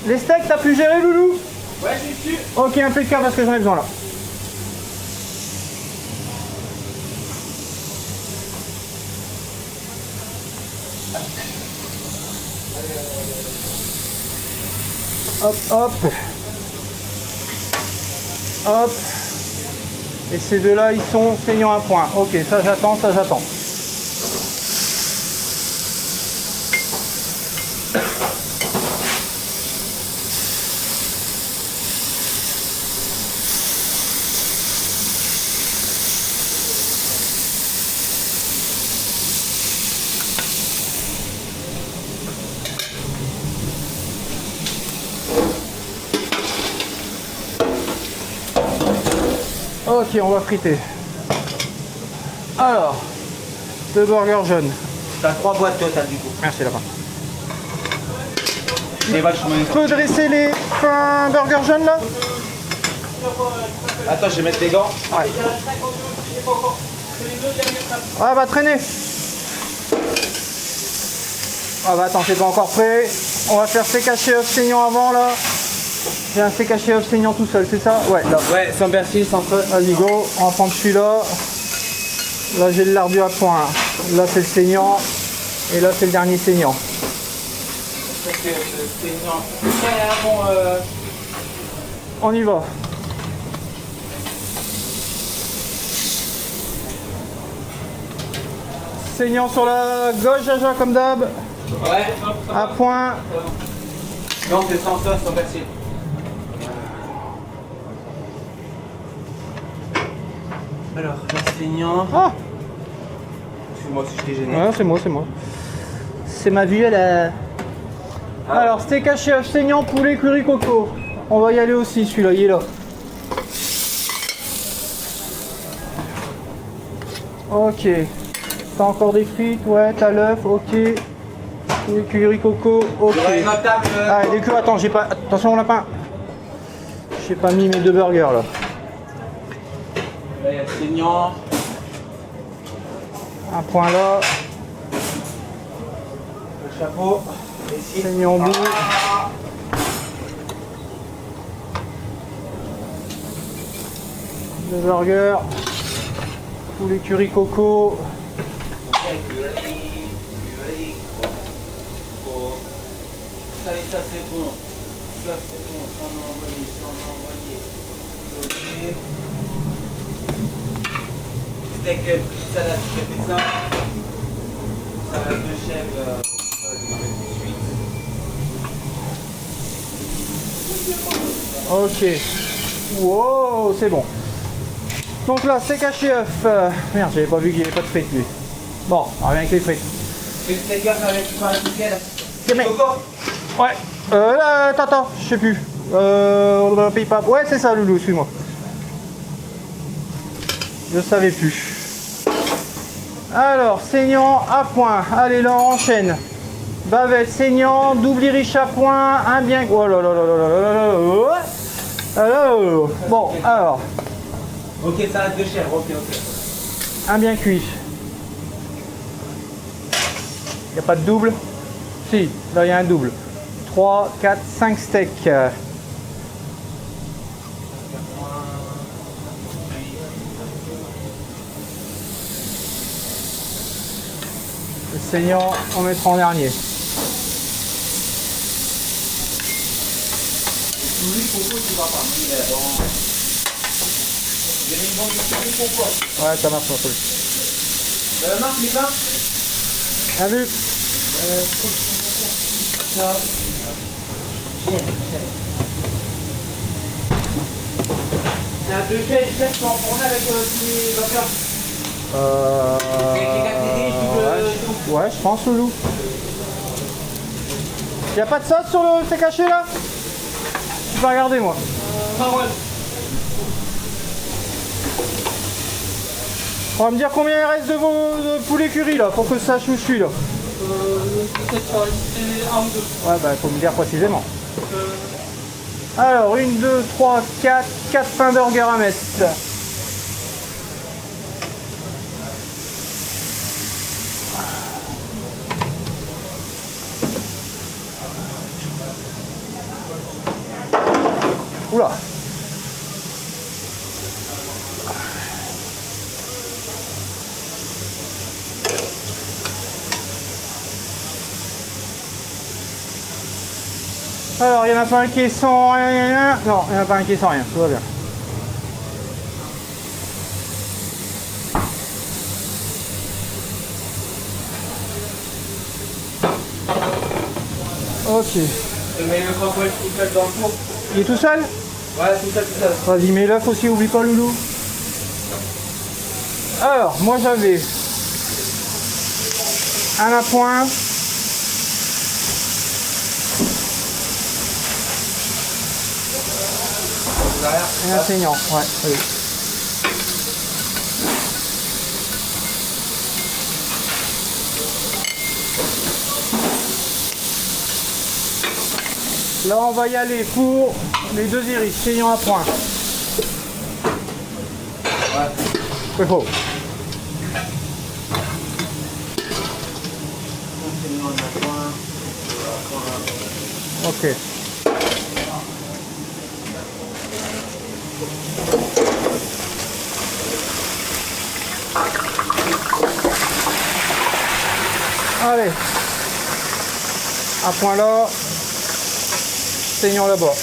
Speaker 1: Les steaks, t'as pu gérer loulou?
Speaker 2: Ouais, je suis dessus.
Speaker 1: Ok, impeccable parce que j'en ai besoin là. Hop, hop. Hop. Et ces deux-là, ils sont saignants à point. Ok, ça j'attends, ça j'attends. Ok, on va friter. Alors, 2 burgers jaunes.
Speaker 2: T'as 3 boîtes totales du coup.
Speaker 1: Merci lapin.
Speaker 2: Les vachement.
Speaker 1: Tu peux dresser les pains burgers jaunes là?
Speaker 2: Attends, je vais mettre les gants.
Speaker 1: Ouais. Ouais, va traîner. Ah bah attends, c'est pas encore prêt. On va faire steak haché œuf saignant avant là. J'ai un steak haché œuf saignant tout seul, c'est ça? Ouais, là.
Speaker 2: Ouais, sans persil, sans feu.
Speaker 1: Vas-y go, on va prendre celui-là. Là j'ai le lardu à point. Là c'est le saignant. Et là c'est le dernier saignant. On y va. Saignant sur la gauche, Jaja, comme d'hab.
Speaker 2: Ouais.
Speaker 1: À point.
Speaker 2: Non, c'est sans sauce, sans persil. Alors, l'enseignant.
Speaker 1: Ah,
Speaker 2: Excuse-moi si je t'ai gêné.
Speaker 1: ouais, c'est moi, c'est moi. C'est ma vue, elle a... Alors, steak haché œuf saignant, poulet, curry, coco. On va y aller aussi, celui-là, il est là. Ok. T'as encore des frites, ouais, t'as l'œuf, ok. Poulet, curry, coco, ok.
Speaker 2: Il y aura une autre table.
Speaker 1: Ah, les queues, attends, j'ai pas... Attention, mon lapin. J'ai pas mis mes 2 burgers, là.
Speaker 2: Là, il y a le saignant.
Speaker 1: Un point là.
Speaker 2: Le chapeau. Ici.
Speaker 1: Saignant au bout. Le burger. Poulet curry coco.
Speaker 2: Ça c'est bon. Ça c'est bon. Ça on a envoyé. Ça on a envoyé. Ok. Steak, salade, je fais ça. Salade de chèvre. Ça va démarrer tout de suite.
Speaker 1: Ok. Wow, c'est bon. Donc là, c'est caché œuf. Merde, j'avais pas vu qu'il n'y avait pas de frites lui. Bon, on revient avec les frites.
Speaker 2: Fais le steak avec du pain nickel.
Speaker 1: C'est bon.
Speaker 2: Coco.
Speaker 1: Ouais. Là, attends, je sais plus. Ouais, c'est ça, Loulou, suis-moi. Je savais plus. Alors, saignant à point. Allez, là, on enchaîne. Bavette, saignant, double riche à point, un bien... Oh là là là là là là là là là. Bon, alors,
Speaker 2: Ok, ça reste de chèvre, ok.
Speaker 1: un bien cuit. Il n'y a pas de double? Si, là il y a un double. 3, 4, 5 steaks. Le saignant, on mettra en dernier. Ouais, ça marche, ma poule.
Speaker 2: Marc, les pains.
Speaker 1: Bien vu.
Speaker 2: C'est un 2 chèvres, je peux en prendre avec les vapeurs.
Speaker 1: Ouais, je pense, Loulou. Y a pas de sauce sur le steak haché là? Je vais regarder moi.
Speaker 4: Ah ouais.
Speaker 1: On va me dire combien il reste de vos poulet curry là, pour que ça sache où je suis là.
Speaker 4: Peut-être sur un ou deux.
Speaker 1: Ouais, bah faut me dire précisément. Alors, 1, 2, 3, 4 pains burgers à mettre. Oula. Alors, il n'y en a pas un qui est sans rien. Non, il n'y en a pas un qui est sans rien. Tout va bien. Ok.
Speaker 2: Je mets le croque-monsieur tout seul dans le four.
Speaker 1: Il est tout seul?
Speaker 2: Ouais, tout seul, tout seul.
Speaker 1: Vas-y, mets l'œuf aussi, oublie pas, Loulou. Alors, moi j'avais un à point. Et un saignant, ouais. Oui. Là, on va y aller pour les deux iris, saignant à point.
Speaker 2: Ouais.
Speaker 1: C'est faux. Ok. Allez. Un point là. Saignant là-bas.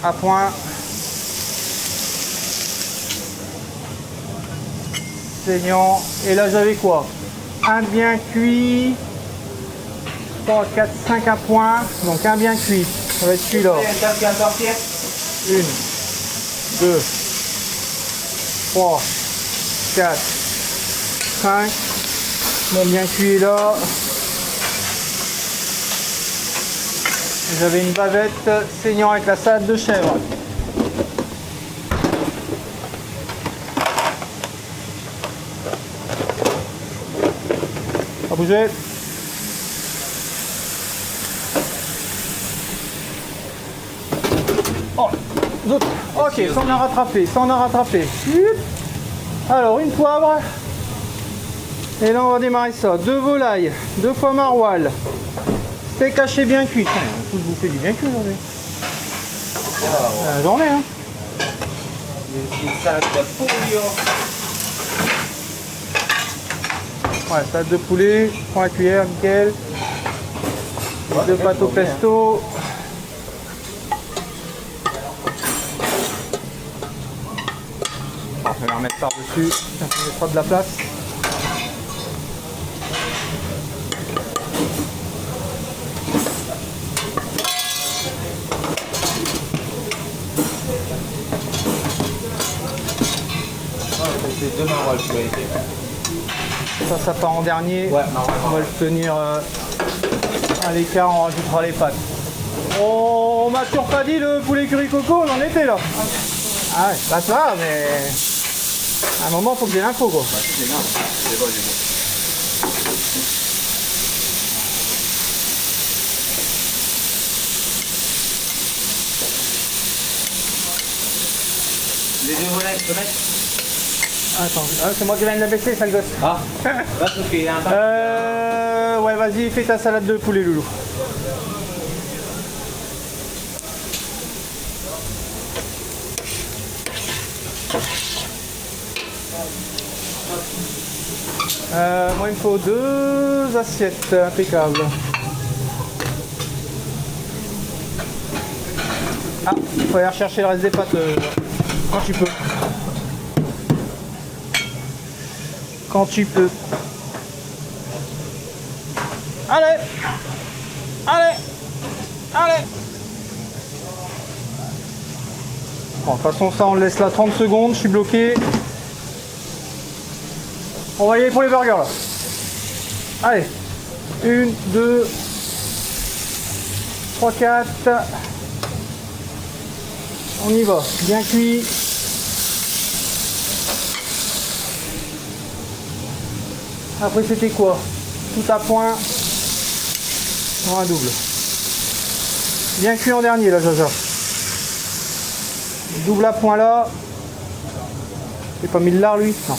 Speaker 1: À point. Saignant. Et là j'avais quoi? Un bien cuit. 3, 4, 5 à point. Donc un bien cuit. Ça va être celui-là. 1, 2, 3, 4, 5. Mon bien cuit est là. J'avais une bavette saignant avec la salade de chèvre. Pas bouger. Oh, d'autres. Ok, ça on a rattrapé, ça on a rattrapé. Alors une poivre. Et là on va démarrer ça. 2 volailles, 2 fois maroilles. Steak haché bien cuit. Putain, on peut bouffer du bien cuit aujourd'hui. La journée hein.
Speaker 2: Une salade de poulet.
Speaker 1: Ouais, salade de poulet, prends la cuillère, nickel. 2 pâtes au pesto. Je vais la remettre par-dessus, ça me mettra de la place.
Speaker 2: C'est 2 maroilles qui ont été.
Speaker 1: Ça part en dernier.
Speaker 2: Ouais,
Speaker 1: on va le tenir à l'écart, on rajoutera les pâtes. Oh, on m'a toujours pas dit le poulet curry coco, on en était là. Ah ouais, bah ça va, mais À un moment, faut que j'ai l'info quoi.
Speaker 2: Bah, c'est bien. C'est bon, c'est bon. Les deux volets, je peux mettre?
Speaker 1: Attends, c'est moi qui viens de la baisser, sale gosse.
Speaker 2: Ah, ouais, parce qu'il y a un pack.
Speaker 1: Ouais, vas-y, fais ta salade de poulet, loulou. Moi, il me faut 2 assiettes, impeccable. Ah, il faut aller rechercher le reste des pâtes quand tu peux. Quand tu peux. Allez! Allez! Allez! Bon, de toute façon, ça, on le laisse là 30 secondes, je suis bloqué. On va y aller pour les burgers là. Allez. 1, 2, 3, 4. On y va. Bien cuit. Après c'était quoi? Tout à point. Un double. Bien cuit en dernier là, Jaja. Double à point là. J'ai pas mis le lard lui? Non.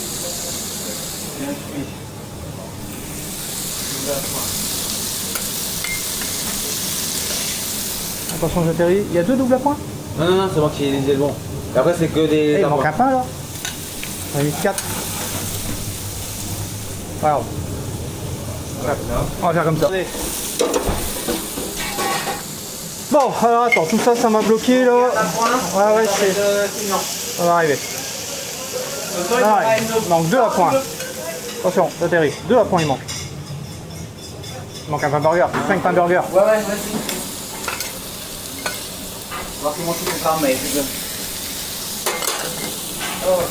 Speaker 1: Attention, j'atterris. Il y a 2 doubles à point?
Speaker 2: Non, non, non, c'est moi qui ai les bons. Et après, c'est que des.
Speaker 1: Il manque un pain là. On a mis 4. Wow. On va faire comme ça. Bon, alors attends, tout ça, ça m'a bloqué là. Ouais, ouais, je sais. On va arriver. Ah, ouais. Il manque 2 à point. Attention, j'atterris. 2 à point, il manque. Il manque un pain burger. 5 pains burger.
Speaker 2: Ouais, ouais, vas-y. On va voir comment tu fais ça, mais c'est bien. Oh.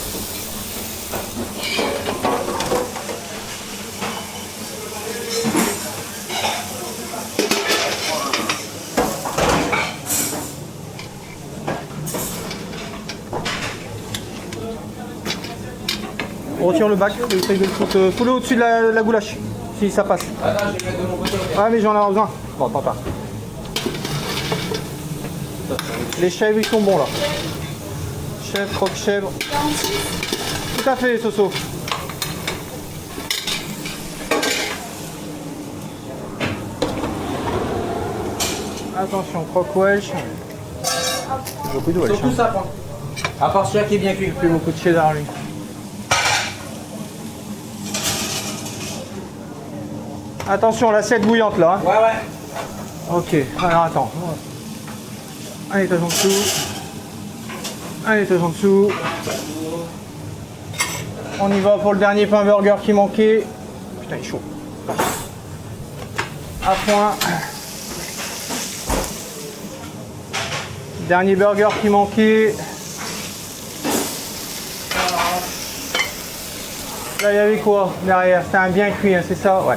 Speaker 1: On retire le bac, essaye de le foutre poulet au-dessus de la goulash, si ça passe.
Speaker 2: Attends, je vais mettre de mon côté.
Speaker 1: Ouais, mais j'en ai besoin. Bon, attends pas. Les chèvres, ils sont bons là. Chèvre, croque-chèvre. Tout à fait, Soso. Attention, croque Welsh. Beaucoup de Welsh.
Speaker 2: Surtout ça, prends. À part celui-là qui est bien cuit.
Speaker 1: Plus beaucoup de cheddar lui. Attention, l'assiette bouillante là. Hein.
Speaker 2: Ouais, ouais.
Speaker 1: Ok, alors attends. Un étage en dessous. Un étage en dessous. On y va pour le dernier pain burger qui manquait. Putain, il est chaud. À point. Dernier burger qui manquait. Là, il y avait quoi derrière? C'était un bien cuit, hein, c'est ça? Ouais.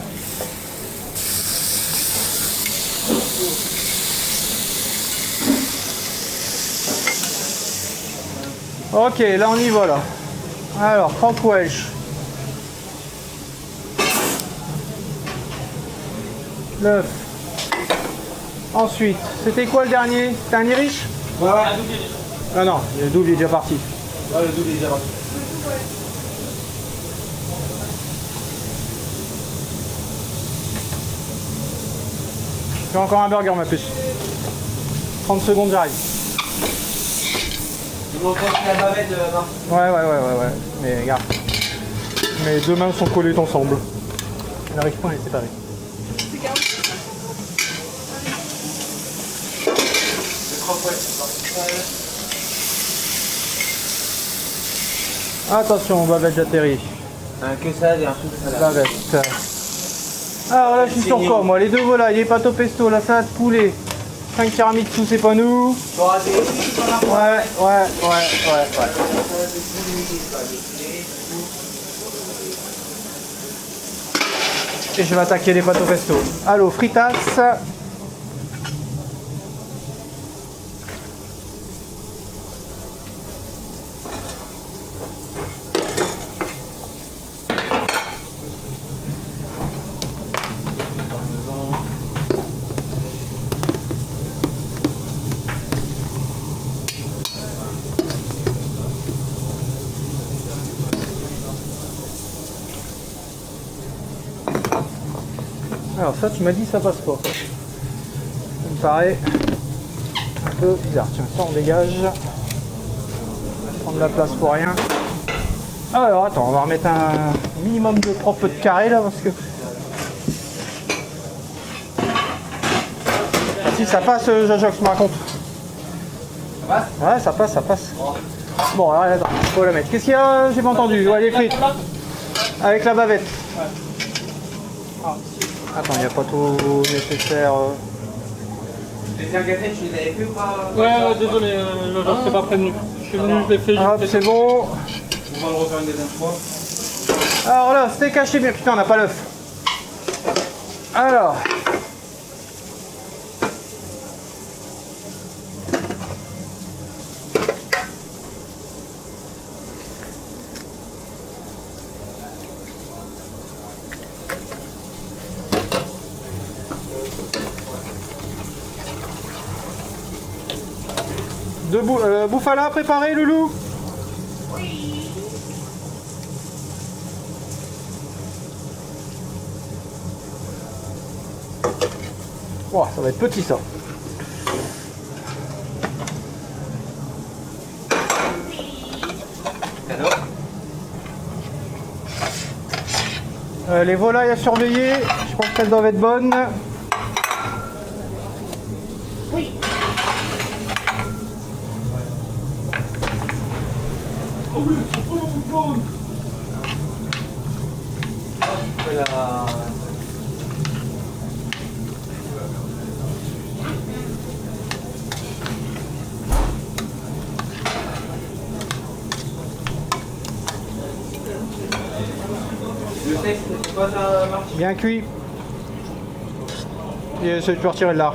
Speaker 1: Ok, là on y va là. Alors, croque Welsh. L'œuf. Ensuite, c'était quoi le dernier? C'était un Irish?
Speaker 2: Ouais, ouais.
Speaker 1: Ah non, le double est déjà parti.
Speaker 2: Ouais, le double est déjà parti.
Speaker 1: J'ai encore un burger ma puce. 30 secondes, j'arrive.
Speaker 2: Il manque aussi la bavette, Marc.
Speaker 1: Ouais. Mais regarde. Mes deux mains sont collées ensemble. Je n'arrive pas à les séparer. Attention, bavette j'atterris.
Speaker 2: Un que ça et un truc de salade.
Speaker 1: Bavette. Alors là je suis sur quoi moi? Les deux volailles, les pâtes au pesto, la salade poulet. 5 tiramisu, c'est pas nous. Ouais. Et je vais attaquer les pâtes au pesto. Allô, fritas. Alors ça, tu m'as dit ça passe pas. Ça me paraît un peu bizarre. Tiens, ça on dégage. On va prendre la place pour rien. Alors attends, on va remettre un minimum de propre de carré là parce que... Ah, si ça passe, Jojo, tu me racontes.
Speaker 2: Ça passe?
Speaker 1: Ouais, ça passe, ça passe. Bon, alors attends, faut la mettre. Qu'est-ce qu'il y a? J'ai pas entendu. Ouais, les frites. Avec la bavette. Attends, il n'y a pas tout nécessaire.
Speaker 2: Les gâtettes, tu les avais fait ou pas?
Speaker 4: Ouais, désolé, je t'ai pas prévenu. Je suis venu, je l'ai fait.
Speaker 1: Hop, c'est bon.
Speaker 2: On va le refaire une deuxième fois.
Speaker 1: Alors là, steak haché bien. Putain, on n'a pas l'œuf. Alors. Bouffala préparé, Loulou? Oui. Oh, ça va être petit ça.
Speaker 2: Cadeau.
Speaker 1: Les volailles à surveiller, je pense qu'elles doivent être bonnes. Oui.
Speaker 2: Le texte, c'est pas ça marche.
Speaker 1: Bien cuit. Et tu peux retirer de là.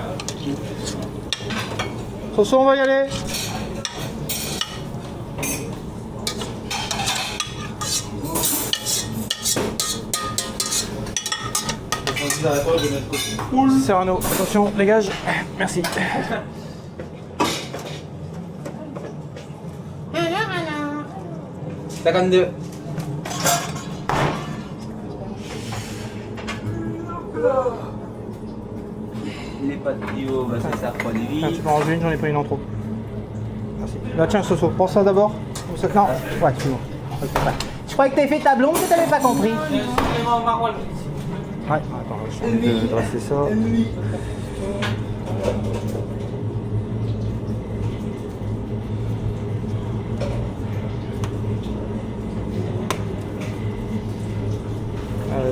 Speaker 1: Soso, on va y aller. Serrano, attention, dégage. Merci.
Speaker 2: 52. Les pâtes bio, bah c'est ça, pas des vies.
Speaker 1: Tiens, tu peux en ranger une, j'en ai pris une en trop. Merci. Là, tiens, Soso, prends ça d'abord. Non, ouais, tu vois. Ouais. Je croyais que t'avais fait ta blonde, que t'avais pas compris. Ouais, attends, je vais de dresser ça.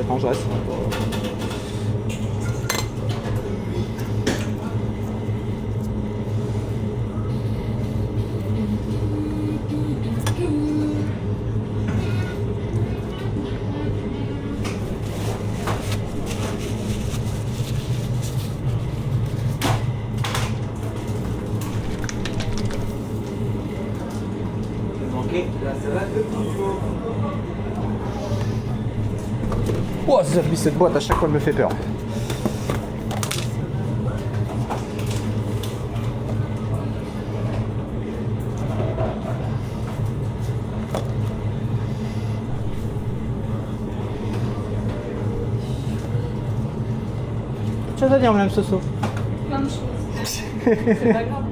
Speaker 1: Attends, je reste. Oh, cette boîte à chaque fois elle me fait peur. Tu vas dire, madame Soso?
Speaker 3: Plein de choses. C'est pas grave.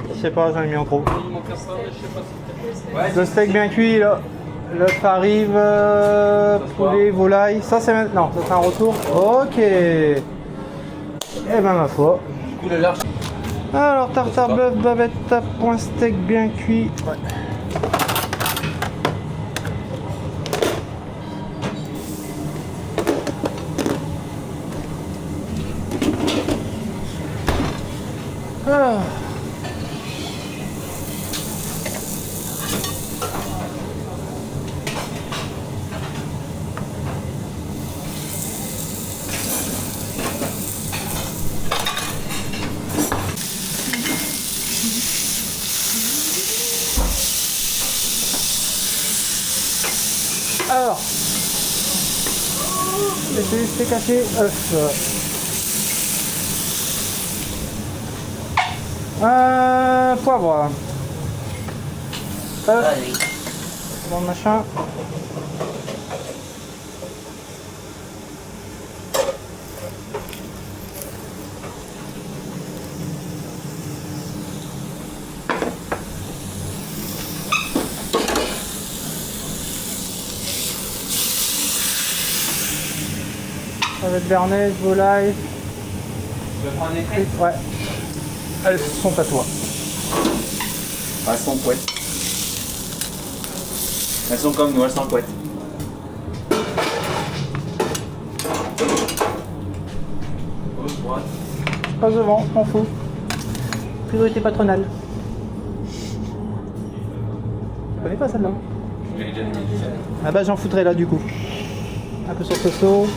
Speaker 1: Je sais pas, j'en ai mis en trop.
Speaker 4: Il manque un ça, je sais pas si c'était.
Speaker 1: Le steak bien cuit là. L'œuf arrive, poulet, volaille. Ça c'est maintenant, ça c'est un retour. Ok. Eh ben ma foi.
Speaker 2: Du coup, le large.
Speaker 1: Alors tartare bœuf, bavette, point steak bien cuit. Ouais. Ah. Alors, laissez steak haché, œuf. Poivre.
Speaker 5: Allez.
Speaker 1: Bon machin. Ça va être béarnaise, volaille.
Speaker 2: Tu veux prendre des frites?
Speaker 1: Ouais. Elles sont à toi.
Speaker 5: Elles sont couettes. Elles sont comme nous, elles sont couettes.
Speaker 2: Gauche, droite.
Speaker 1: Je passe devant, je m'en fous. Priorité patronale. Je connais pas celle-là.
Speaker 2: J'ai déjà dit.
Speaker 1: Ah bah j'en foutrais là du coup. Un peu sur ce saut.